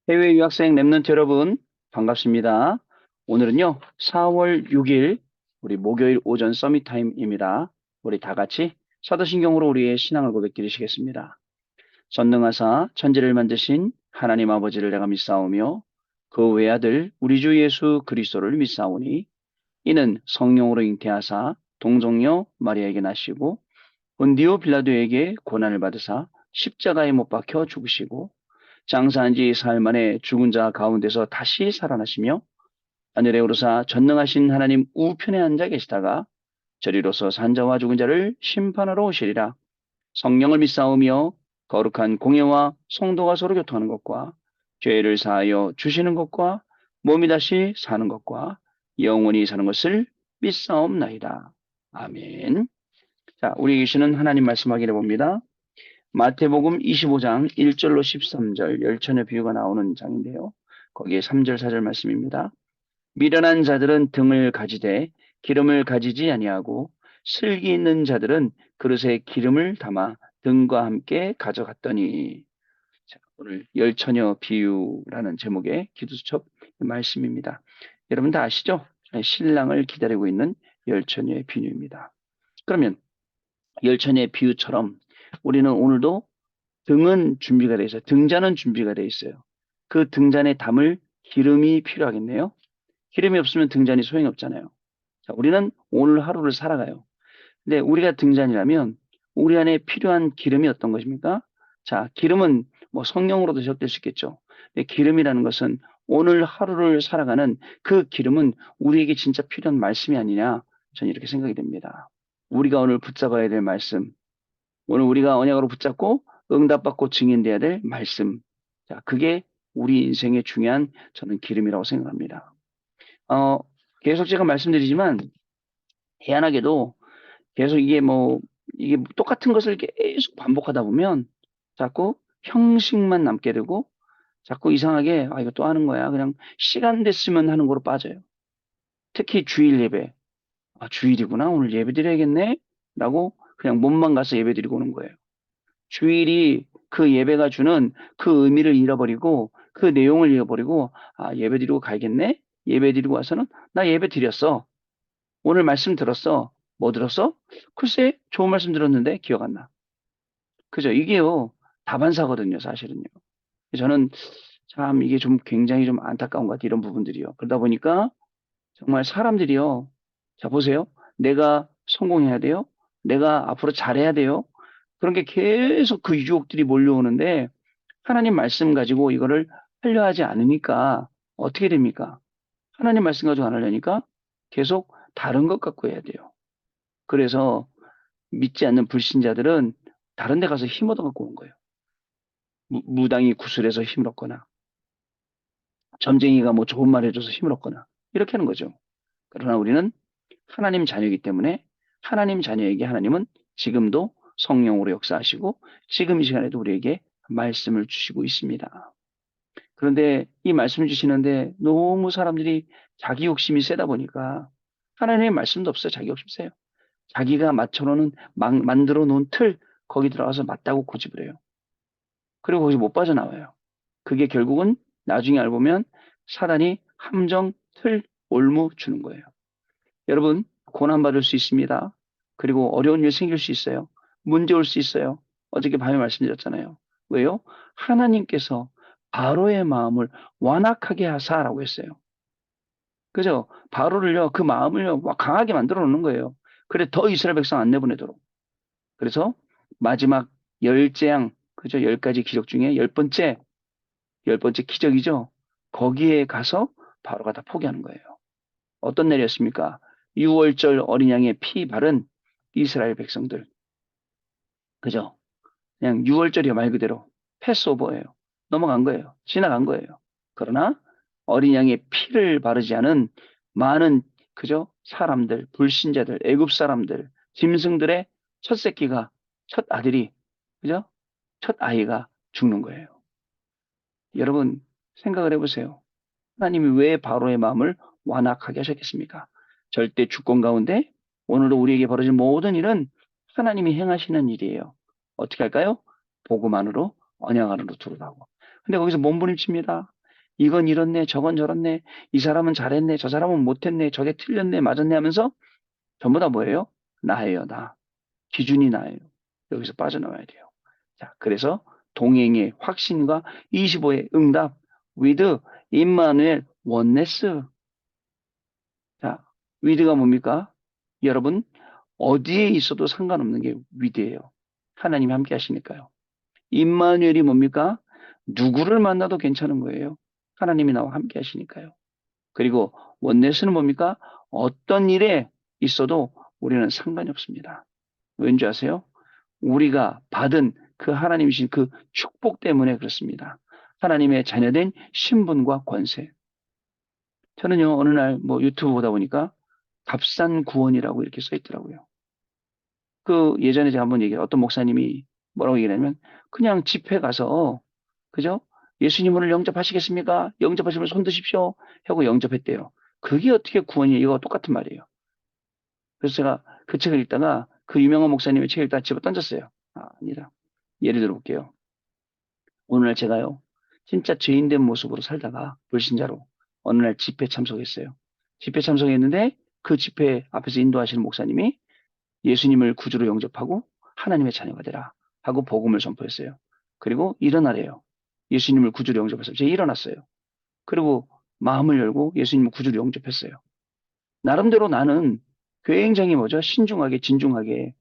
해외 유학생 랩런트 여러분, 반갑습니다. 오늘은요, 4월 6일, 우리 목요일 오전 서밋 타임입니다. 우리 다 같이 사도신경으로 우리의 신앙을 고백드리시겠습니다. 전능하사 천지를 만드신 하나님 아버지를 내가 믿사오며 그 외아들 우리 주 예수 그리스도를 믿사오니 이는 성령으로 잉태하사 동정녀 마리아에게 나시고 본디오 빌라도에게 고난을 받으사 십자가에 못 박혀 죽으시고 장사한 지 사흘 만에 죽은 자 가운데서 다시 살아나시며 하늘에 오르사 전능하신 하나님 우편에 앉아 계시다가 저리로서 산자와 죽은 자를 심판하러 오시리라. 성령을 믿사오며 거룩한 공예와 성도가 서로 교통하는 것과 죄를 사하여 주시는 것과 몸이 다시 사는 것과 영원히 사는 것을 믿사옵나이다. 아멘. 자, 우리 계시는 하나님 말씀 확인해 봅니다. 마태복음 25장 1절로 13절 열처녀 비유가 나오는 장인데요. 거기에 3절 4절 말씀입니다. 미련한 자들은 등을 가지되 기름을 가지지 아니하고 슬기 있는 자들은 그릇에 기름을 담아 등과 함께 가져갔더니. 자, 오늘 열처녀 비유라는 제목의 기도수첩 말씀입니다. 여러분 다 아시죠? 신랑을 기다리고 있는 열처녀의 비유입니다. 그러면 열처녀의 비유처럼 우리는 오늘도 등은 준비가 돼 있어요. 등잔은 준비가 돼 있어요. 그 등잔에 담을 기름이 필요하겠네요. 기름이 없으면 등잔이 소용이 없잖아요. 자, 우리는 오늘 하루를 살아가요. 근데 우리가 등잔이라면 우리 안에 필요한 기름이 어떤 것입니까? 자, 기름은 뭐 성령으로도 적될 수 있겠죠. 근데 기름이라는 것은 오늘 하루를 살아가는 그 기름은 우리에게 진짜 필요한 말씀이 아니냐, 저는 이렇게 생각이 됩니다. 우리가 오늘 붙잡아야 될 말씀, 오늘 우리가 언약으로 붙잡고 응답받고 증인돼야 될 말씀. 자, 그게 우리 인생의 중요한 저는 기름이라고 생각합니다. 어, 계속 제가 말씀드리지만 희한하게도 계속 이게 똑같은 것을 계속 반복하다 보면 자꾸 형식만 남게 되고 자꾸 이상하게 이거 또 하는 거야. 그냥 시간 됐으면 하는 거로 빠져요. 특히 주일 예배. 주일이구나. 오늘 예배 드려야겠네. 라고 그냥 몸만 가서 예배 드리고 오는 거예요. 주일이 그 예배가 주는 그 의미를 잃어버리고 그 내용을 잃어버리고 예배 드리고 가야겠네. 예배 드리고 와서는 나 예배 드렸어. 오늘 말씀 들었어. 뭐 들었어? 글쎄 좋은 말씀 들었는데 기억 안 나. 그죠? 이게요 다반사거든요, 사실은요. 저는 참 이게 좀 굉장히 좀 안타까운 것 같아요, 이런 부분들이요. 그러다 보니까 정말 사람들이요. 자, 보세요. 내가 성공해야 돼요. 내가 앞으로 잘해야 돼요. 그런 게 계속 그 유혹들이 몰려오는데 하나님 말씀 가지고 이거를 하려 하지 않으니까 어떻게 됩니까? 하나님 말씀 가지고 안 하려니까 계속 다른 것 갖고 해야 돼요. 그래서 믿지 않는 불신자들은 다른 데 가서 힘 얻어 갖고 온 거예요. 무당이 구슬해서 힘을 얻거나 점쟁이가 뭐 좋은 말 해줘서 힘을 얻거나 이렇게 하는 거죠. 그러나 우리는 하나님 자녀이기 때문에 하나님 자녀에게 하나님은 지금도 성령으로 역사하시고 지금 이 시간에도 우리에게 말씀을 주시고 있습니다. 그런데 이 말씀을 주시는데 너무 사람들이 자기 욕심이 세다 보니까 하나님의 말씀도 없어요. 자기 욕심 세요. 자기가 맞춰놓은 만들어 놓은 틀 거기 들어가서 맞다고 고집을 해요. 그리고 거기서 못 빠져나와요. 그게 결국은 나중에 알고 보면 사단이 함정, 틀, 올무 주는 거예요. 여러분, 고난받을 수 있습니다. 그리고 어려운 일 생길 수 있어요. 문제 올 수 있어요. 어저께 밤에 말씀드렸잖아요. 왜요? 하나님께서 바로의 마음을 완악하게 하사라고 했어요. 그죠? 바로를요, 그 마음을요, 강하게 만들어 놓는 거예요. 그래, 더 이스라엘 백성 안 내보내도록. 그래서 마지막 열 재앙, 그죠? 열 가지 기적 중에 열 번째 기적이죠? 거기에 가서 바로가 다 포기하는 거예요. 어떤 날이었습니까? 6월절 어린 양의 피 바른 이스라엘 백성들. 그죠? 그냥 6월절이요, 말 그대로. 패스오버예요. 넘어간 거예요. 지나간 거예요. 그러나 어린 양의 피를 바르지 않은 많은, 그죠? 사람들, 불신자들, 애굽 사람들, 짐승들의 첫 새끼가, 첫 아들이, 그죠? 첫 아이가 죽는 거예요. 여러분, 생각을 해보세요. 하나님이 왜 바로의 마음을 완악하게 하셨겠습니까? 절대 주권 가운데 오늘도 우리에게 벌어진 모든 일은 하나님이 행하시는 일이에요. 어떻게 할까요? 복음 안으로, 언약 안으로 들어가고. 근데 거기서 몸부림칩니다. 이건 이렇네, 저건 저렇네, 이 사람은 잘했네, 저 사람은 못했네, 저게 틀렸네, 맞았네 하면서 전부 다 뭐예요? 나예요, 나. 기준이 나예요. 여기서 빠져나와야 돼요. 자, 그래서 동행의 확신과 25의 응답, with 임마누엘 원네스. 자, with가 뭡니까? 여러분, 어디에 있어도 상관없는 게 with예요. 하나님이 함께 하시니까요. 임마누엘이 뭡니까? 누구를 만나도 괜찮은 거예요. 하나님이 나와 함께 하시니까요. 그리고 원네스는 뭡니까? 어떤 일에 있어도 우리는 상관이 없습니다. 왠지 아세요? 우리가 받은 그 하나님이신 그 축복 때문에 그렇습니다. 하나님의 자녀된 신분과 권세. 저는요, 어느 날 뭐 유튜브 보다 보니까 값산 구원이라고 이렇게 써 있더라고요. 그 예전에 제가 한번 얘기해 어떤 목사님이 뭐라고 얘기하냐면 그냥 집회 가서 그죠? 예수님을 영접하시겠습니까? 영접하시면 손 드십시오. 하고 영접했대요. 그게 어떻게 구원이에요? 이거 똑같은 말이에요. 그래서 제가 그 책을 읽다가 그 유명한 목사님의 책을 다 집어 던졌어요. 아, 아니다. 예를 들어 볼게요. 오늘날 제가요, 진짜 죄인된 모습으로 살다가 불신자로 어느 날 집회 참석했어요. 집회 참석했는데 그 집회 앞에서 인도하시는 목사님이 예수님을 구주로 영접하고 하나님의 자녀가 되라 하고 복음을 선포했어요. 그리고 일어나래요. 예수님을 구주로 영접해서 제가 일어났어요. 그리고 마음을 열고 예수님을 구주로 영접했어요. 나름대로 나는 굉장히 뭐죠? 신중하게 진중하게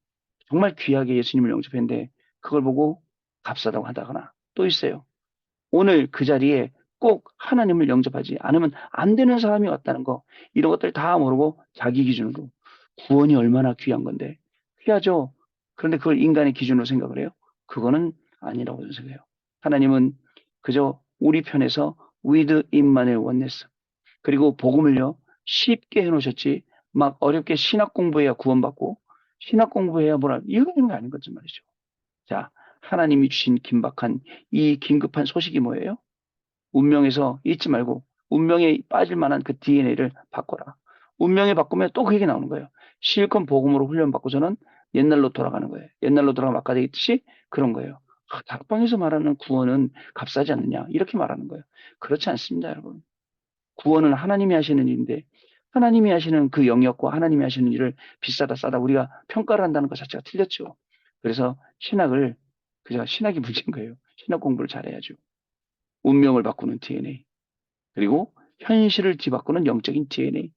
정말 귀하게 예수님을 영접했는데 그걸 보고 값싸다고 하다거나 또 있어요. 오늘 그 자리에 꼭 하나님을 영접하지 않으면 안 되는 사람이 왔다는 거, 이런 것들 다 모르고 자기 기준으로 구원이 얼마나 귀한 건데, 귀하죠. 그런데 그걸 인간의 기준으로 생각을 해요. 그거는 아니라고 저는 생각해요. 하나님은 그저 우리 편에서 with 임만의 원네스, 그리고 복음을요 쉽게 해놓으셨지 막 어렵게 신학 공부해야 구원받고 신학 공부해야 뭐라 이런 게 아닌 거죠 말이죠. 자, 하나님이 주신 긴박한 이 긴급한 소식이 뭐예요? 운명에서 잊지 말고 운명에 빠질 만한 그 DNA를 바꿔라. 운명에 바꾸면 또 그 얘기 나오는 거예요. 실컷 복음으로 훈련받고서는 옛날로 돌아가는 거예요. 옛날로 돌아가면 아까 얘기했듯이 그런 거예요. 아, 다락방에서 말하는 구원은 값싸지 않느냐 이렇게 말하는 거예요. 그렇지 않습니다, 여러분. 구원은 하나님이 하시는 일인데 하나님이 하시는 그 영역과 하나님이 하시는 일을 비싸다 싸다 우리가 평가를 한다는 것 자체가 틀렸죠. 그래서 신학을 그저 신학이 문제인 거예요. 신학 공부를 잘해야죠. 운명을 바꾸는 DNA, 그리고 현실을 뒤바꾸는 영적인 DNA,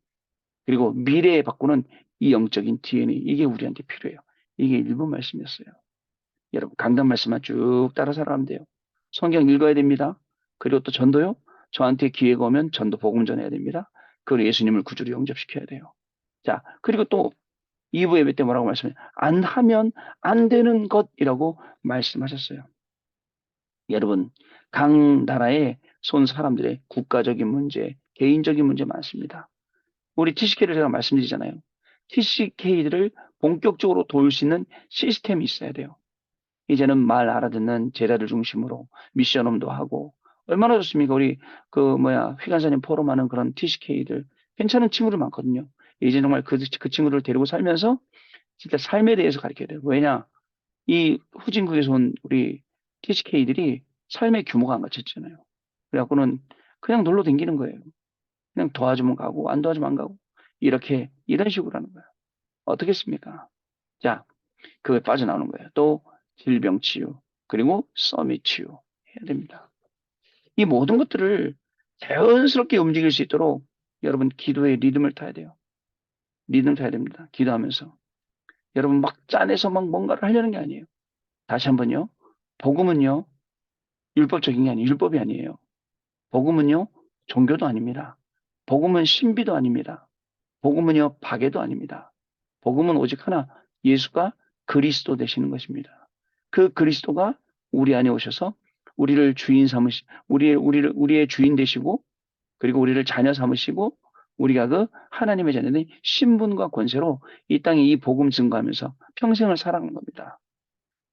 그리고 미래에 바꾸는 이 영적인 DNA, 이게 우리한테 필요해요. 이게 일부 말씀이었어요. 여러분, 강단 말씀만 쭉 따라 살아가면 돼요. 성경 읽어야 됩니다. 그리고 또 전도요. 저한테 기회가 오면 전도 복음 전해야 됩니다. 그리고 예수님을 구주로 영접시켜야 돼요. 자, 그리고 또 2부 예배 때 뭐라고 말씀해요? 안 하면 안 되는 것이라고 말씀하셨어요. 여러분, 각 나라에 쏜 사람들의 국가적인 문제, 개인적인 문제 많습니다. 우리 TCK를 제가 말씀드리잖아요. TCK들을 본격적으로 도울 수 있는 시스템이 있어야 돼요. 이제는 말 알아듣는 제자들 중심으로 미션홈도 하고, 얼마나 좋습니까? 우리 휘간사님 포럼하는 그런 TCK들, 괜찮은 친구들 많거든요. 이제 정말 그 친구들을 데리고 살면서 진짜 삶에 대해서 가르쳐야 돼요. 왜냐? 이 후진국에서 온 우리 TCK들이 삶의 규모가 안 갖췄잖아요. 그래갖고는 그냥 놀러 다니는 거예요. 그냥 도와주면 가고 안 도와주면 안 가고 이렇게 이런 식으로 하는 거예요. 어떻겠습니까? 자, 그거에 빠져나오는 거예요. 또 질병 치유 그리고 서밋 치유 해야 됩니다. 이 모든 것들을 자연스럽게 움직일 수 있도록 여러분 기도의 리듬을 타야 돼요. 리듬 타야 됩니다. 기도하면서 여러분 막 짠해서 막 뭔가를 하려는 게 아니에요. 다시 한번요. 복음은요. 율법적인 게 아니에요. 율법이 아니에요. 복음은요, 종교도 아닙니다. 복음은 신비도 아닙니다. 복음은요, 박애도 아닙니다. 복음은 오직 하나, 예수가 그리스도 되시는 것입니다. 그 그리스도가 우리 안에 오셔서 우리를 주인 우리의 주인 되시고, 그리고 우리를 자녀 삼으시고, 우리가 그 하나님의 자녀는 신분과 권세로 이 땅에 이 복음 증거하면서 평생을 살아가는 겁니다.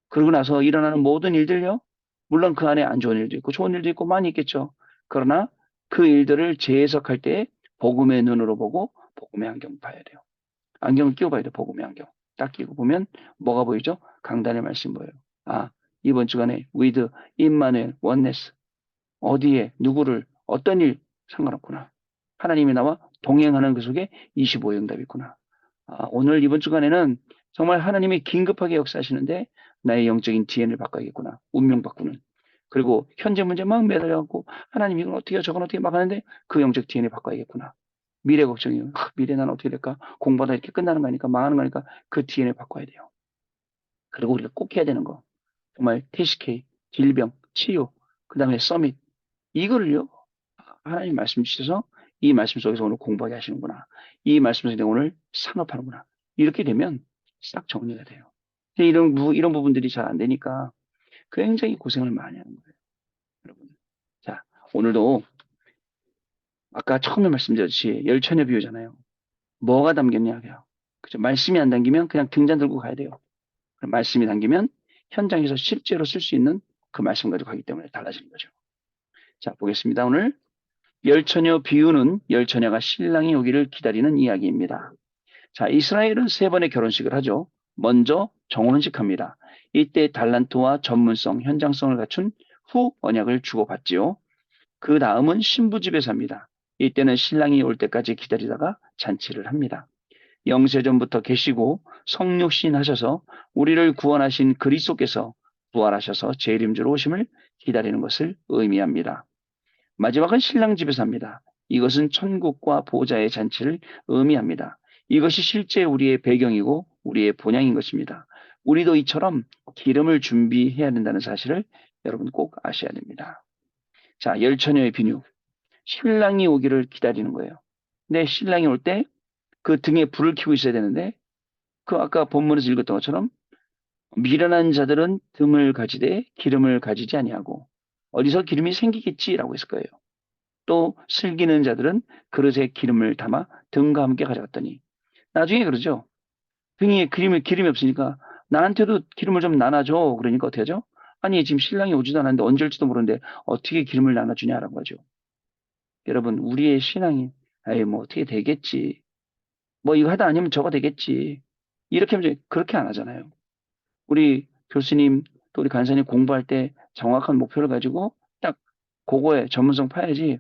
그러고 나서 일어나는 모든 일들요. 물론 그 안에 안 좋은 일도 있고 좋은 일도 있고 많이 있겠죠. 그러나 그 일들을 재해석할 때 복음의 눈으로 보고 복음의 안경 봐야 돼요. 안경을 끼고 봐야 돼요. 복음의 안경. 딱 끼고 보면 뭐가 보이죠? 강단의 말씀 보여요. 아, 이번 주간에 with 임마누엘 원네스 어디에 누구를 어떤 일 상관없구나. 하나님이 나와 동행하는 그 속에 25의 응답이 있구나. 오늘 이번 주간에는 정말 하나님이 긴급하게 역사하시는데 나의 영적인 DNA를 바꿔야겠구나. 운명 바꾸는. 그리고 현재 문제 막 매달려갖고 하나님 이건 어떻게 해요? 저건 어떻게 막 하는데 그 영적 DNA 바꿔야겠구나. 미래 걱정이요. 미래 난 어떻게 될까? 공부하다 이렇게 끝나는 거니까 망하는 거니까 그 DNA 바꿔야 돼요. 그리고 우리가 꼭 해야 되는 거. 정말 TCK, 질병, 치유, 그 다음에 서밋. 이거를요. 하나님 말씀 주셔서 이 말씀 속에서 오늘 공부하게 하시는구나. 이 말씀 속에서 내가 오늘 산업하는구나. 이렇게 되면 싹 정리가 돼요. 근데 이런 부분들이 잘 안 되니까 굉장히 고생을 많이 하는 거예요. 여러분. 자, 오늘도 아까 처음에 말씀드렸듯이 열처녀 비유잖아요. 뭐가 담겼냐고요. 그죠? 말씀이 안 담기면 그냥 등잔 들고 가야 돼요. 그럼 말씀이 담기면 현장에서 실제로 쓸 수 있는 그 말씀 가지고 가기 때문에 달라지는 거죠. 자, 보겠습니다. 오늘 열처녀 비유는 열처녀가 신랑이 오기를 기다리는 이야기입니다. 자, 이스라엘은 세 번의 결혼식을 하죠. 먼저 정혼식합니다. 이때 달란트와 전문성, 현장성을 갖춘 후 언약을 주고받지요. 그 다음은 신부집에서 합니다. 이때는 신랑이 올 때까지 기다리다가 잔치를 합니다. 영세전부터 계시고 성육신 하셔서 우리를 구원하신 그리스도께서 부활하셔서 재림주로 오심을 기다리는 것을 의미합니다. 마지막은 신랑 집에서 합니다. 이것은 천국과 보좌의 잔치를 의미합니다. 이것이 실제 우리의 배경이고 우리의 본향인 것입니다. 우리도 이처럼 기름을 준비해야 된다는 사실을 여러분 꼭 아셔야 됩니다. 자, 열처녀의 비유. 신랑이 오기를 기다리는 거예요. 근데 신랑이 올 때 그 등에 불을 켜고 있어야 되는데 그 아까 본문에서 읽었던 것처럼 미련한 자들은 뜸을 가지되 기름을 가지지 아니하고 어디서 기름이 생기겠지라고 했을 거예요. 또 슬기는 자들은 그릇에 기름을 담아 등과 함께 가져갔더니 나중에 그러죠. 등에 기름이 없으니까 나한테도 기름을 좀 나눠줘. 그러니까 어떻게 하죠? 아니 지금 신랑이 오지도 않았는데 언제 올지도 모르는데 어떻게 기름을 나눠주냐라고 하죠. 여러분 우리의 신앙이 아이 뭐 어떻게 되겠지. 뭐 이거 하다 아니면 저거 되겠지. 이렇게 하면 그렇게 안 하잖아요. 우리 교수님 또 우리 간사님 공부할 때 정확한 목표를 가지고 딱 그거에 전문성 파야지.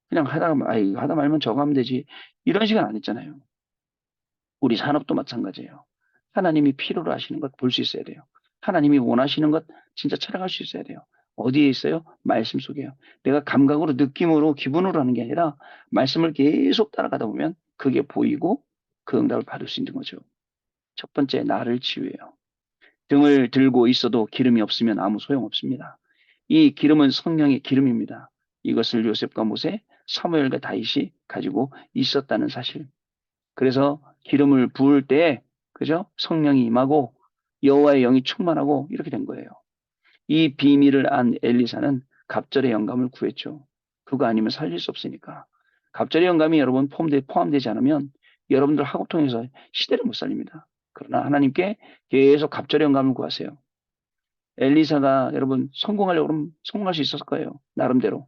그냥 하다 말면 저거 하면 되지. 이런 식은 안 했잖아요. 우리 산업도 마찬가지예요. 하나님이 필요로 하시는 것 볼 수 있어야 돼요. 하나님이 원하시는 것 진짜 찾아갈 수 있어야 돼요. 어디에 있어요? 말씀 속에요. 내가 감각으로, 느낌으로, 기분으로 하는 게 아니라 말씀을 계속 따라가다 보면 그게 보이고 그 응답을 받을 수 있는 거죠. 첫 번째, 나를 치유해요. 등을 들고 있어도 기름이 없으면 아무 소용 없습니다. 이 기름은 성령의 기름입니다. 이것을 요셉과 모세, 사무엘과 다윗이 가지고 있었다는 사실. 그래서 기름을 부을 때, 그죠? 성령이 임하고 여호와의 영이 충만하고 이렇게 된 거예요. 이 비밀을 안 엘리사는 갑절의 영감을 구했죠. 그거 아니면 살릴 수 없으니까. 갑절의 영감이 여러분 포함되지 않으면 여러분들 학업통해서 시대를 못 살립니다. 그러나 하나님께 계속 갑절의 영감을 구하세요. 엘리사가 여러분 성공하려고 그러면 성공할 수 있었을 거예요. 나름대로.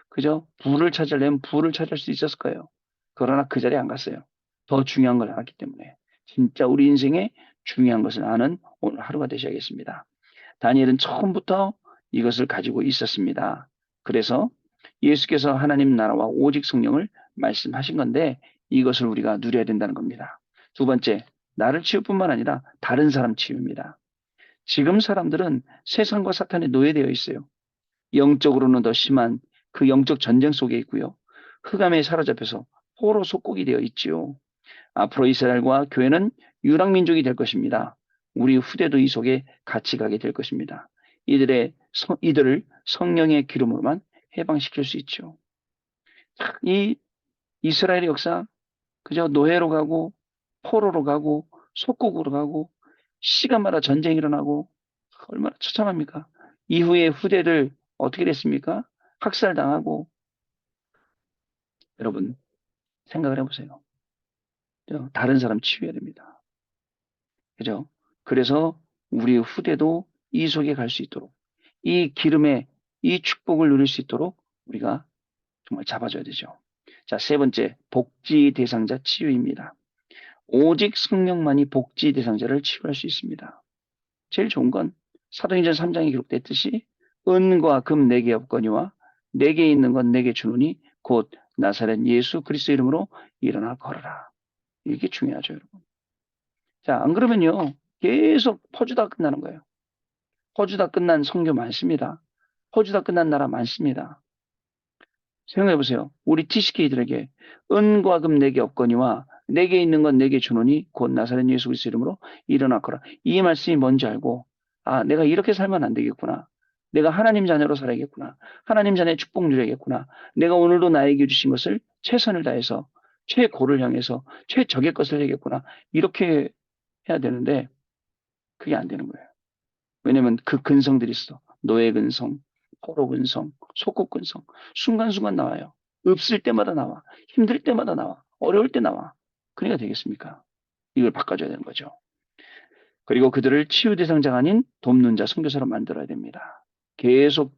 그죠? 부를 찾으려면 부를 찾을 수 있었을 거예요. 그러나 그 자리에 안 갔어요. 더 중요한 걸 알았기 때문에. 진짜 우리 인생에 중요한 것을 아는 오늘 하루가 되셔야겠습니다. 다니엘은 처음부터 이것을 가지고 있었습니다. 그래서 예수께서 하나님 나라와 오직 성령을 말씀하신 건데 이것을 우리가 누려야 된다는 겁니다. 두 번째, 나를 치유뿐만 아니라 다른 사람 치유입니다. 지금 사람들은 세상과 사탄에 노예되어 있어요. 영적으로는 더 심한 그 영적 전쟁 속에 있고요. 흑암에 사로잡혀서 포로 속국이 되어 있지요. 앞으로 이스라엘과 교회는 유랑민족이 될 것입니다. 우리 후대도 이 속에 같이 가게 될 것입니다. 이들을 성령의 기름으로만 해방시킬 수 있죠. 이 이스라엘의 역사, 그저 노예로 가고, 포로로 가고, 속국으로 가고, 시간마다 전쟁이 일어나고, 얼마나 처참합니까? 이후에 후대들 어떻게 됐습니까? 학살당하고, 여러분, 생각을 해보세요. 다른 사람 치유해야 됩니다. 그죠? 그래서 우리 후대도 이 속에 갈 수 있도록, 이 기름에 이 축복을 누릴 수 있도록 우리가 정말 잡아줘야 되죠. 자, 세 번째, 복지 대상자 치유입니다. 오직 성령만이 복지 대상자를 치유할 수 있습니다. 제일 좋은 건 사도행전 3장에 기록됐듯이 은과 금 내게 없거니와 내게 있는 건 내게 주노니 곧 나사렛 예수 그리스도 이름으로 일어나 걸어라. 이게 중요하죠, 여러분. 자, 안 그러면요. 계속 퍼주다 끝나는 거예요. 퍼주다 끝난 성교 많습니다. 퍼주다 끝난 나라 많습니다. 생각해 보세요. 우리 TCK들에게 은과 금 내게 없거니와 내게 있는 건 내게 주노니 곧 나사렛 예수 그리스도 이름으로 일어나거라. 이 말씀이 뭔지 알고 아, 내가 이렇게 살면 안 되겠구나. 내가 하나님 자녀로 살아야겠구나. 하나님 자녀의 축복 누려야겠구나. 내가 오늘도 나에게 주신 것을 최선을 다해서 최고를 향해서 최적의 것을 해야겠구나. 이렇게 해야 되는데 그게 안 되는 거예요. 왜냐면 그 근성들이 있어. 노예 근성, 포로 근성, 속국 근성. 순간순간 나와요. 없을 때마다 나와. 힘들 때마다 나와. 어려울 때 나와. 그러니까 되겠습니까? 이걸 바꿔줘야 되는 거죠. 그리고 그들을 치유 대상자가 아닌 돕는 자, 선교사로 만들어야 됩니다. 계속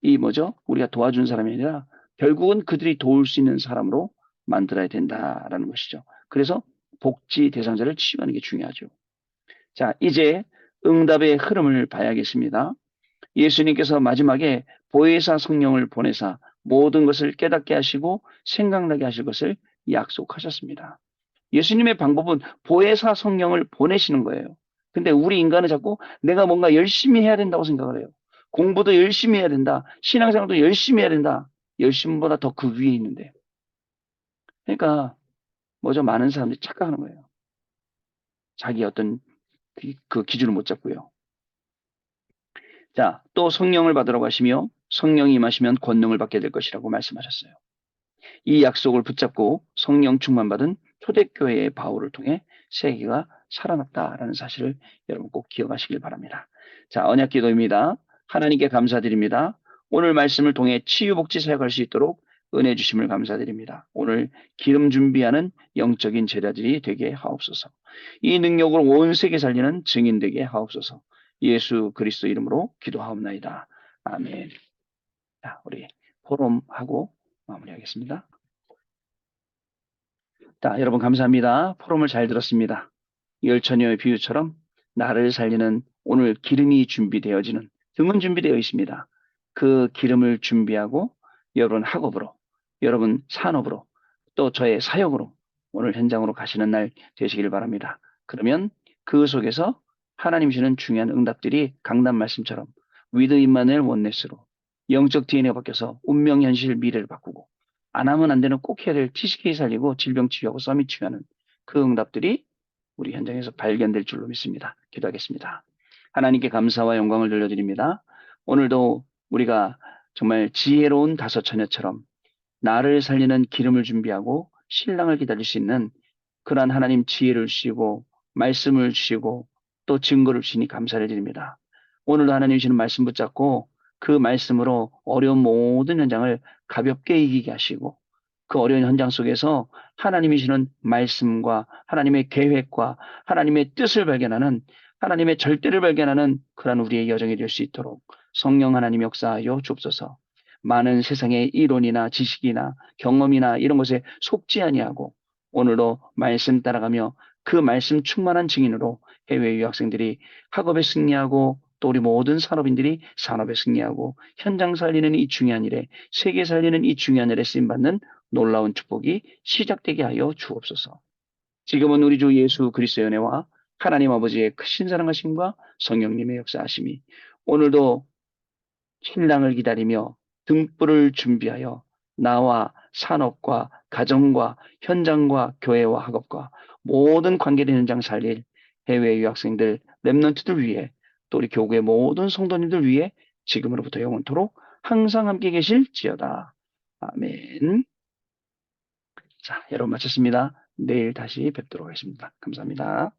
이 뭐죠? 우리가 도와준 사람이 아니라 결국은 그들이 도울 수 있는 사람으로 만들어야 된다라는 것이죠. 그래서 복지 대상자를 치유하는 게 중요하죠. 자, 이제 응답의 흐름을 봐야겠습니다. 예수님께서 마지막에 보혜사 성령을 보내사 모든 것을 깨닫게 하시고 생각나게 하실 것을 약속하셨습니다. 예수님의 방법은 보혜사 성령을 보내시는 거예요. 근데 우리 인간은 자꾸 내가 뭔가 열심히 해야 된다고 생각을 해요. 공부도 열심히 해야 된다. 신앙생활도 열심히 해야 된다. 열심보다 더 그 위에 있는데. 그러니까 뭐죠? 많은 사람들이 착각하는 거예요. 자기 어떤 그 기준을 못 잡고요. 자, 또 성령을 받으라고 하시며 성령이 임하시면 권능을 받게 될 것이라고 말씀하셨어요. 이 약속을 붙잡고 성령 충만받은 초대교회의 바울을 통해 세계가 살아났다라는 사실을 여러분 꼭 기억하시길 바랍니다. 자, 언약 기도입니다. 하나님께 감사드립니다. 오늘 말씀을 통해 치유복지 사역할 수 있도록 은혜 주심을 감사드립니다. 오늘 기름 준비하는 영적인 제자들이 되게 하옵소서. 이 능력으로 온 세계 살리는 증인 되게 하옵소서. 예수 그리스도 이름으로 기도하옵나이다. 아멘. 자, 우리 포럼하고 마무리하겠습니다. 자, 여러분 감사합니다. 포럼을 잘 들었습니다. 열처녀의 비유처럼 나를 살리는 오늘 기름이 준비되어지는 등은 준비되어 있습니다. 그 기름을 준비하고 여러분 학업으로, 여러분 산업으로, 또 저의 사역으로 오늘 현장으로 가시는 날 되시길 바랍니다. 그러면 그 속에서 하나님 주시는 중요한 응답들이 강단 말씀처럼 위드 임마누엘 원네스로 영적 DNA가 바뀌어서 운명, 현실, 미래를 바꾸고 안 하면 안 되는 꼭 해야 될 TCK 살리고 질병 치유하고 서밋 치유하는 그 응답들이 우리 현장에서 발견될 줄로 믿습니다. 기도하겠습니다. 하나님께 감사와 영광을 돌려드립니다. 오늘도 우리가 정말 지혜로운 다섯 처녀처럼 나를 살리는 기름을 준비하고 신랑을 기다릴 수 있는 그러한 하나님 지혜를 주시고 말씀을 주시고 또 증거를 주시니 감사를 드립니다. 오늘도 하나님 주시는 말씀 붙잡고 그 말씀으로 어려운 모든 현장을 가볍게 이기게 하시고 그 어려운 현장 속에서 하나님이 주시는 말씀과 하나님의 계획과 하나님의 뜻을 발견하는 하나님의 절대를 발견하는 그러한 우리의 여정이 될 수 있도록 성령 하나님 역사하여 주옵소서. 많은 세상의 이론이나 지식이나 경험이나 이런 것에 속지 아니하고 오늘도 말씀 따라가며 그 말씀 충만한 증인으로 해외 유학생들이 학업에 승리하고 또 우리 모든 산업인들이 산업에 승리하고 현장 살리는 이 중요한 일에 세계 살리는 이 중요한 일에 쓰임받는 놀라운 축복이 시작되게 하여 주옵소서. 지금은 우리 주 예수 그리스도의 은혜와 하나님 아버지의 크신 사랑하심과 성령님의 역사하심이 오늘도 신랑을 기다리며 등불을 준비하여 나와 산업과 가정과 현장과 교회와 학업과 모든 관계된 현장 살릴 해외 유학생들, 랩런트들 위해 또 우리 교구의 모든 성도님들 위해 지금으로부터 영원토록 항상 함께 계실지어다. 아멘. 자, 여러분 마쳤습니다. 내일 다시 뵙도록 하겠습니다. 감사합니다.